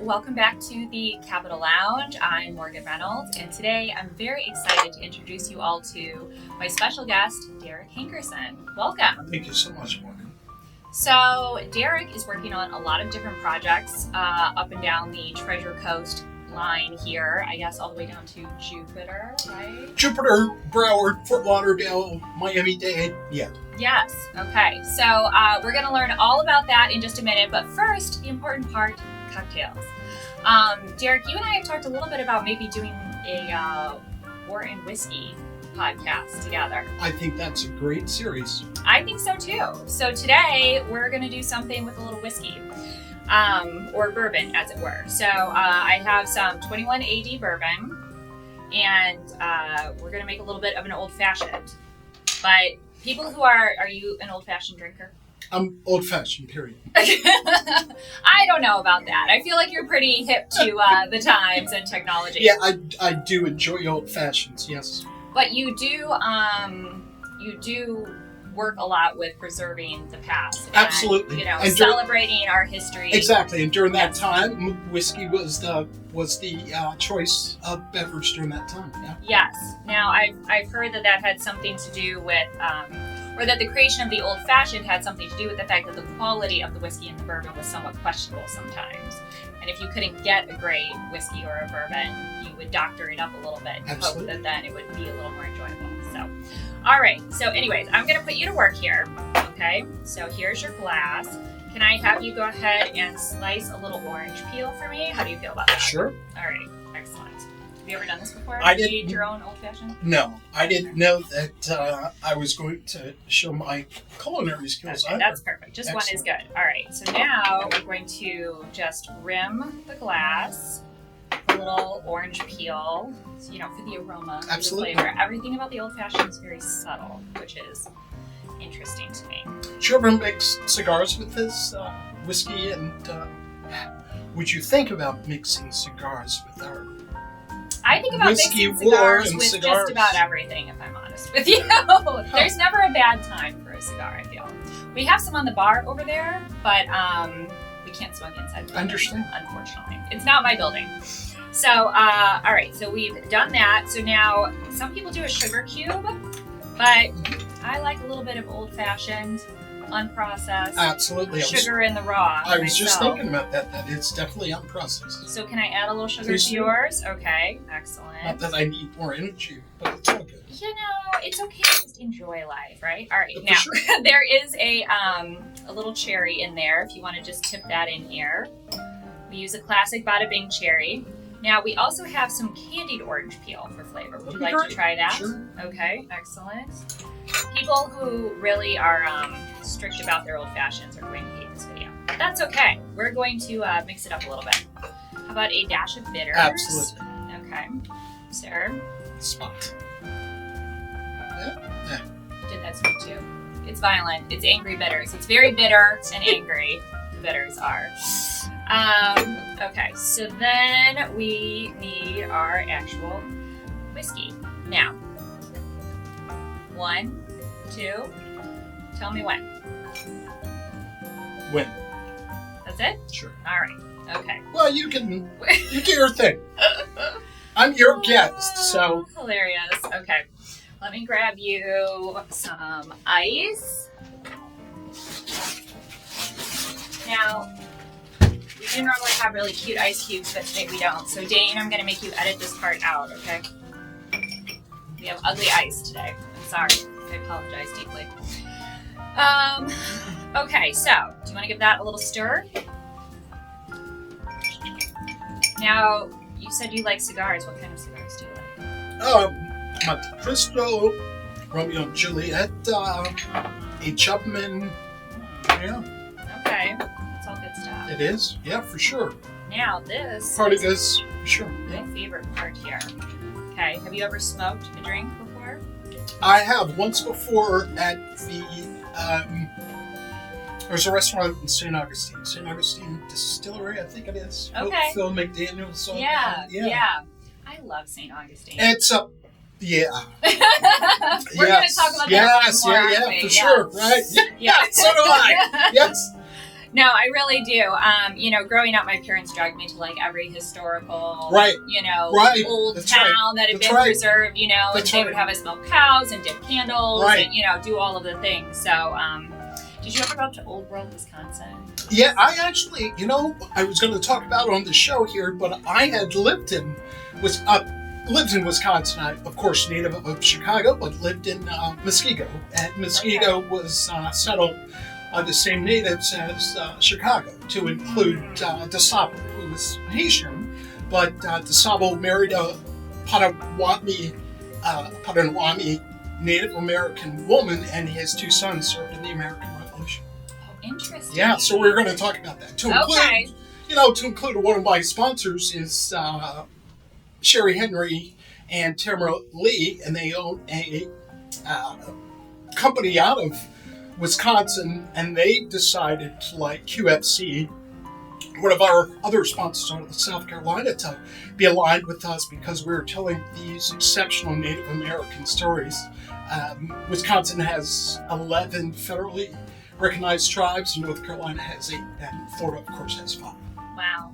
Welcome back to the Capital Lounge. I'm Morgan Reynolds, and today I'm very excited to introduce you all to my special guest, Derek Hankerson. Welcome. Thank you so much, Morgan. So, Derek is working on a lot of different projects up and down the Treasure Coast line here, I guess all the way down to Jupiter, right? Jupiter, Broward, Fort Lauderdale, Miami-Dade, yeah. Yes, okay. So we're going to learn all about that in just a minute, but first, the important part, cocktails. Derek, you and I have talked a little bit about maybe doing a War and Whiskey podcast together. I think that's a great series. I think so too. So today, we're going to do something with a little whiskey. Or bourbon, as it were. So I have some 21 AD bourbon, and we're going to make a little bit of an old-fashioned. But people who are you an old-fashioned drinker? I'm old-fashioned, period. I don't know about that. I feel like you're pretty hip to the times and technology. Yeah, I do enjoy old-fashions, yes. But you do work a lot with preserving the past. And, absolutely. And celebrating our history. Exactly. And during that time, whiskey was the choice of beverage during that time. Yeah. Yes. Now, I've heard that had something to do with, or that the creation of the old fashioned had something to do with the fact that the quality of the whiskey and the bourbon was somewhat questionable sometimes. And if you couldn't get a great whiskey or a bourbon, you would doctor it up a little bit and hope that then it would be a little more enjoyable. So, all right. So anyways, I'm going to put you to work here. Okay. So here's your glass. Can I have you go ahead and slice a little orange peel for me? How do you feel about that? Sure. All right. Excellent. Have you ever done this before? I didn't. Made your own old fashioned? No, I didn't know that I was going to show my culinary skills. Okay, that's perfect. Just excellent. One is good. All right. So now we're going to just rim the glass. A little orange peel, so, for the aroma, absolutely. The flavor. Everything about the old fashioned is very subtle, which is interesting to me. Children make cigars with this whiskey, and would you think about mixing cigars with our I think about mixing cigars with just about everything, if I'm honest with you. There's never a bad time for a cigar, I feel. We have some on the bar over there, but we can't smoke inside the building, understand. Unfortunately. It's not my building. So, all right, so we've done that. So now, some people do a sugar cube, but I like a little bit of old-fashioned, unprocessed. Absolutely. Sugar in the raw. I was just thinking about that it's definitely unprocessed. So can I add a little sugar to yours? Okay, excellent. Not that I need more energy, but it's all good. It's okay to just enjoy life, right? All right, now, sure. There is a little cherry in there, if you want to just tip that in here. We use a classic Bada Bing cherry. Now, we also have some candied orange peel for flavor. Would you like to try that? Sure. Okay, excellent. People who really are strict about their old fashions are going to hate this video. That's okay. We're going to mix it up a little bit. How about a dash of bitters? Absolutely. Okay. Sir? Spot. Yeah. Did that sweet too. It's violent. It's angry bitters. It's very bitter and angry. The bitters are. Okay, so then we need our actual whiskey. Now, 1, 2, tell me when. When? That's it? Sure. All right, okay. Well, you do your thing. I'm your guest, so. Hilarious. Okay, let me grab you some ice. Now, we do normally have really cute ice cubes, but today we don't. So Dane, I'm going to make you edit this part out, okay? We have ugly ice today. I'm sorry. I apologize deeply. Okay, so do you want to give that a little stir? Now, you said you like cigars. What kind of cigars do you like? Monte Cristo, Romeo and Juliet, a Chapman. Yeah. Okay. That's all good stuff. It is? Yeah, for sure. Now, this is sure. my favorite part here. Okay, have you ever smoked a drink before? I have once before at the, there's a restaurant in St. Augustine Distillery, I think it is. Okay. Phil McDaniel's. Yeah. I love St. Augustine. It's a, yeah. We're going to talk about that more, for sure, right? Yeah, so do I. Yes. No, I really do. Growing up, my parents dragged me to like every historical, Right. old That's town that had been preserved, and That's they would have us milk cows and dip candles and, do all of the things. So, did you ever go up to Old World, Wisconsin? Yeah, I actually, I was going to talk about it on the show here, but I had lived in Wisconsin. I, of course, native of Chicago, but lived in Muskego. And Muskego was settled by the same natives as Chicago, to include DeSable, who was Haitian, but DeSable married a Potawatomi Native American woman, and his 2 sons served in the American Revolution. Oh, interesting. Yeah, so we're going to talk about that. To include one of my sponsors is Sherry Henry and Tamara Lee, and they own a company out of Wisconsin, and they decided to, like QFC, one of our other sponsors out of South Carolina, to be aligned with us because we were telling these exceptional Native American stories. Wisconsin has 11 federally recognized tribes, North Carolina has 8, and Florida, of course, has 5. Wow.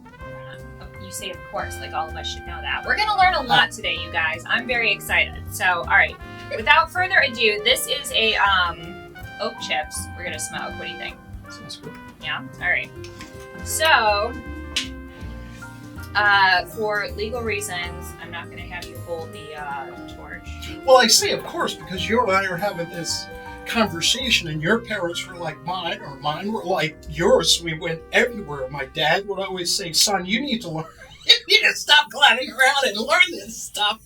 You say, of course, like all of us should know that. We're going to learn a lot today, you guys. I'm very excited. So, all right. Without further ado, this is a oak chips we're going to smoke. What do you think? Sounds good. Yeah? All right. So, for legal reasons, I'm not going to have you hold the torch. Well, I say, of course, because you and I are having this conversation, and your parents were like mine, or mine were like yours. We went everywhere. My dad would always say, "Son, you need to learn. You need to stop clowning around and learn this stuff."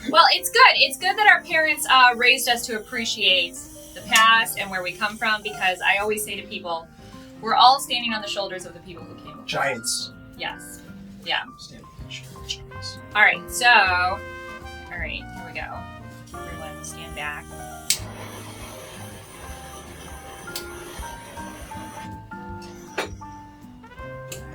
Well, it's good. It's good that our parents raised us to appreciate the past and where we come from, because I always say to people, we're all standing on the shoulders of the people who came before. Giants. Yes. Yeah. Standing on the shoulders of giants. All right. So, all right, here we go. Everyone, stand back.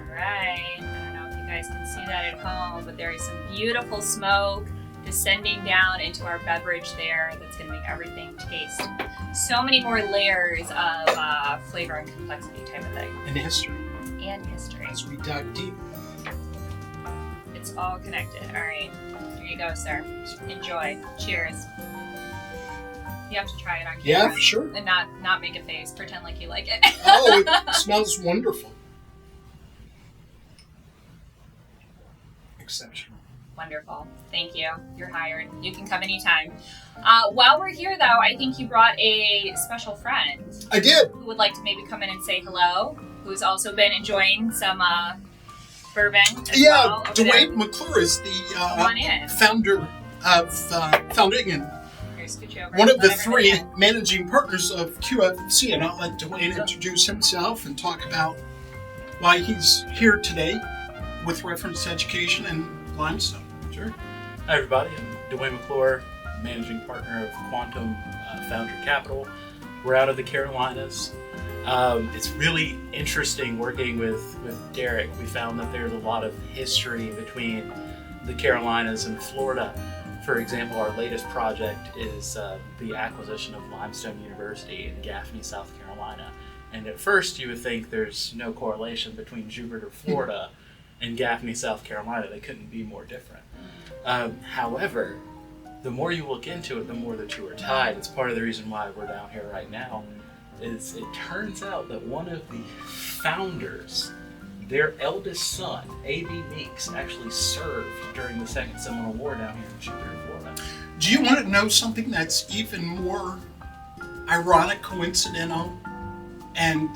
Right. I don't know if you guys can see that at home, but there is some beautiful smoke descending down into our beverage there that's going to make everything taste so many more layers of flavor and complexity type of thing. And history. And history. As we dive deep. It's all connected. All right. Here you go, sir. Enjoy. Cheers. You have to try it on camera. Yeah, for sure. And not make a face. Pretend like you like it. Oh, it smells wonderful. Exceptional. Wonderful. Thank you. You're hired. You can come anytime. While we're here, though, I think you brought a special friend. I did. Who would like to maybe come in and say hello, who's also been enjoying some bourbon as well. Dwayne McClure is the founder of founding and one of the 3 managing partners of QFC, and I'll let Dwayne introduce himself and talk about why he's here today with reference to education and limestone. Sure. Hi, everybody. I'm Dwayne McClure, managing partner of Quantum Foundry Capital. We're out of the Carolinas. It's really interesting working with Derek. We found that there's a lot of history between the Carolinas and Florida. For example, our latest project is the acquisition of Limestone University in Gaffney, South Carolina. And at first you would think there's no correlation between Jupiter, Florida and Gaffney, South Carolina. They couldn't be more different. However, the more you look into it, the more the 2 are tied. It's part of the reason why we're down here right now. Is it turns out that one of the founders, their eldest son, A.B. Meeks, actually served during the Second Seminole War down here in Jupiter, Florida. Do you want to know something that's even more ironic, coincidental, and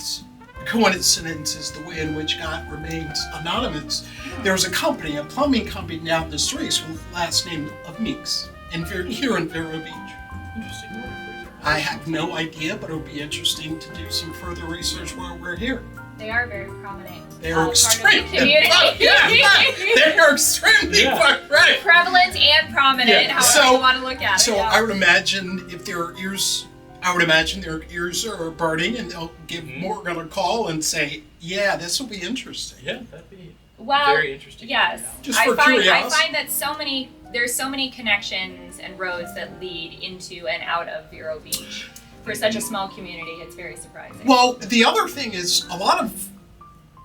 coincidence is the way in which God remains anonymous? There's a company, a plumbing company down the street with the last name of Meeks, here in Vero Beach. Interesting. I have no idea, but it'll be interesting to do some further research while we're here. They are very prominent. They are extremely community. They are extremely right. Prevalent and prominent, however you want to look at it. So I would imagine if their ears, their ears are burning, and they'll give Morgan a call and say, "Yeah, this will be interesting." Yeah, that'd be very interesting. Yes, just for curiosity. I find that there's so many connections and roads that lead into and out of Vero Beach. For such a small community, it's very surprising. Well, the other thing is a lot of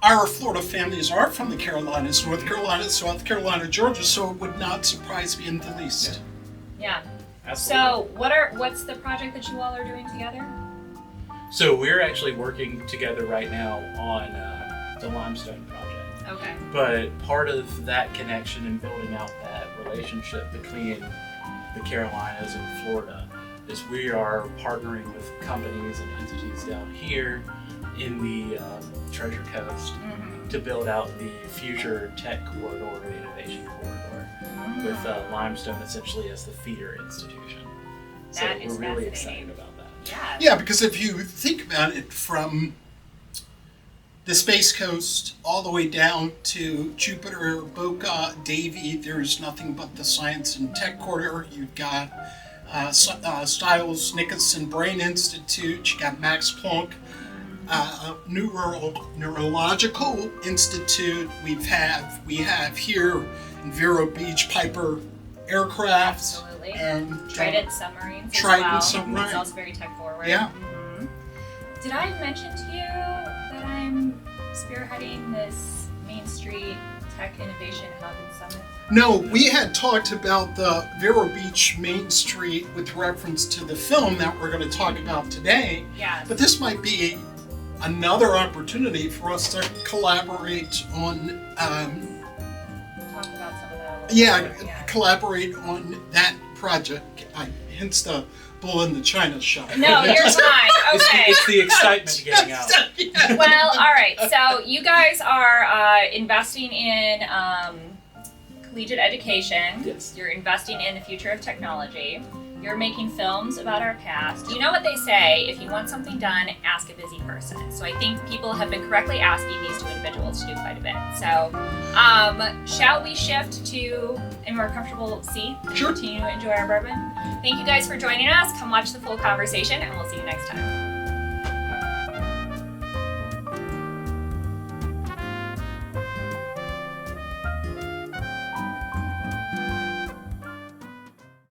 our Florida families are from the Carolinas, North Carolina, South Carolina, Georgia, so it would not surprise me in the least. Yeah. Absolutely. So what's the project that you all are doing together? So we're actually working together right now on the Limestone project. Okay. But part of that connection and building out that relationship between the Carolinas and Florida is we are partnering with companies and entities down here in the Treasure Coast to build out the future tech corridor and innovation corridor with Limestone essentially as the feeder institution. So That is we're really fascinating. excited about that. Yeah. Yeah, because if you think about it, from the Space Coast all the way down to Jupiter, Boca, Davie, there's nothing but the science and tech corridor. You've got Stiles Nicholson Brain Institute, you got Max Planck Neurological Institute. We have here in Vero Beach Piper Aircraft. Absolutely. And Trident submarines Trident as well. submarine. It's also very tech forward. Yeah. Mhm. Did I mention to you that I'm spearheading this Main Street Tech Innovation Hub and Summit? No, we had talked about the Vero Beach Main Street with reference to the film that we're going to talk about today. Yes. But this might be another opportunity for us to collaborate on, We'll talk about some of that a little bit. Yeah. collaborate on that project. Hence the bull in the china shop. No, you're fine. Okay. It's the excitement getting out. Well, all right. So you guys are investing in collegiate education. Yes. You're investing in the future of technology. You're making films about our past. You know what they say, if you want something done, ask a busy person. So I think people have been correctly asking these two individuals to do quite a bit. So shall we shift to a more comfortable seat and Sure. continue to enjoy our bourbon? Thank you guys for joining us. Come watch the full conversation and we'll see you next time.